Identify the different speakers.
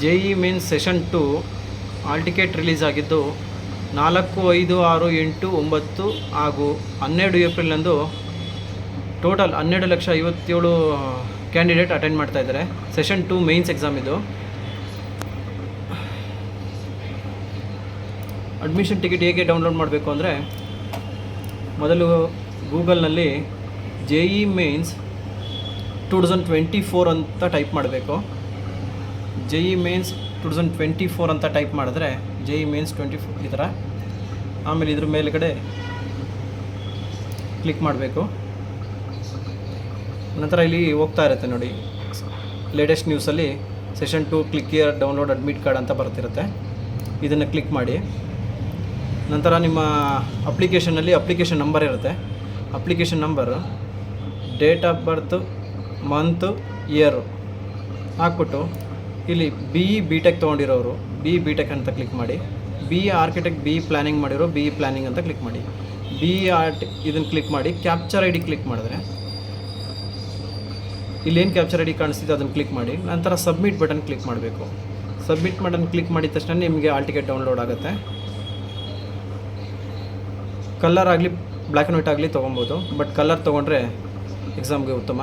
Speaker 1: J E mains session 2 hall ticket release ಆಗಿದ್ದು 4, 5, 6, 8, 9 ಹಾಗೂ 12 ಏಪ್ರಿಲ್ನಂದು total 12,57,000 candidate attend ಮಾಡ್ತಾ ಇದ್ದಾರೆ. ಸೆಷನ್ 2 ಮೇನ್ಸ್ ಎಕ್ಸಾಮ್ ಇದು. ಅಡ್ಮಿಷನ್ ಟಿಕೆಟ್ ಹೇಗೆ ಡೌನ್ಲೋಡ್ ಮಾಡಬೇಕು ಅಂದರೆ, ಮೊದಲು ಗೂಗಲ್ನಲ್ಲಿ ಜೆ ಇ ಮೇನ್ಸ್ 2024 ಅಂತ ಟೈಪ್ ಮಾಡಬೇಕು. ಜೆ ಇ ಮೇನ್ಸ್ 2024 ಅಂತ ಟೈಪ್ ಮಾಡಿದ್ರೆ ಜೆ ಇ ಮೇನ್ಸ್ 24 ಈ ಥರ. ಆಮೇಲೆ ಇದ್ರ ಮೇಲ್ಗಡೆ ಕ್ಲಿಕ್ ಮಾಡಬೇಕು. ನಂತರ ಇಲ್ಲಿ ಹೋಗ್ತಾ ಇರುತ್ತೆ ನೋಡಿ, ಲೇಟೆಸ್ಟ್ ನ್ಯೂಸಲ್ಲಿ session 2 click here download admit card ಅಂತ ಬರ್ತಿರುತ್ತೆ. ಇದನ್ನು ಕ್ಲಿಕ್ ಮಾಡಿ. ನಂತರ ನಿಮ್ಮ ಅಪ್ಲಿಕೇಶನಲ್ಲಿ ಅಪ್ಲಿಕೇಶನ್ ನಂಬರ್ ಇರುತ್ತೆ. Application number, date of birth, month, year ಹಾಕ್ಬಿಟ್ಟು ಇಲ್ಲಿ ಬಿ ಇ ಬಿ ಟೆಕ್ ತೊಗೊಂಡಿರೋರು ಬಿ ಇ ಬಿ ಟೆಕ್ ಅಂತ ಕ್ಲಿಕ್ ಮಾಡಿ. B E architect B E planning ಮಾಡಿರೋ ಬಿ ಇ ಪ್ಲ್ಯಾನಿಂಗ್ ಅಂತ ಕ್ಲಿಕ್ ಮಾಡಿ. ಬಿ ಇ ಆರ್ಟ್ ಇದನ್ನು ಕ್ಲಿಕ್ ಮಾಡಿ. ಕ್ಯಾಪ್ಚರ್ ಐ ಡಿ ಕ್ಲಿಕ್ ಮಾಡಿದ್ರೆ ಇಲ್ಲೇನು ಕ್ಯಾಪ್ಚರ್ ಐ ಡಿ ಕಾಣಿಸ್ತಿದೆ ಅದನ್ನು ಕ್ಲಿಕ್ ಮಾಡಿ. ನಂತರ ಸಬ್ಮಿಟ್ ಬಟನ್ ಕ್ಲಿಕ್ ಮಾಡಬೇಕು. ಸಬ್ಮಿಟ್ ಬಟನ್ ಕ್ಲಿಕ್ ಮಾಡಿದ ತಕ್ಷಣ ನಿಮಗೆ ಆಲ್ ಟಿಕೆಟ್ ಡೌನ್ಲೋಡ್ ಆಗುತ್ತೆ. ಕಲರ್ ಆಗಲಿ ಬ್ಲ್ಯಾಕ್ ಆ್ಯಂಡ್ ವೈಟ್ ಆಗಲಿ ತೊಗೊಬೋದು, ಬಟ್ ಕಲರ್ ತೊಗೊಂಡ್ರೆ ಎಕ್ಸಾಮ್ಗೆ ಉತ್ತಮ.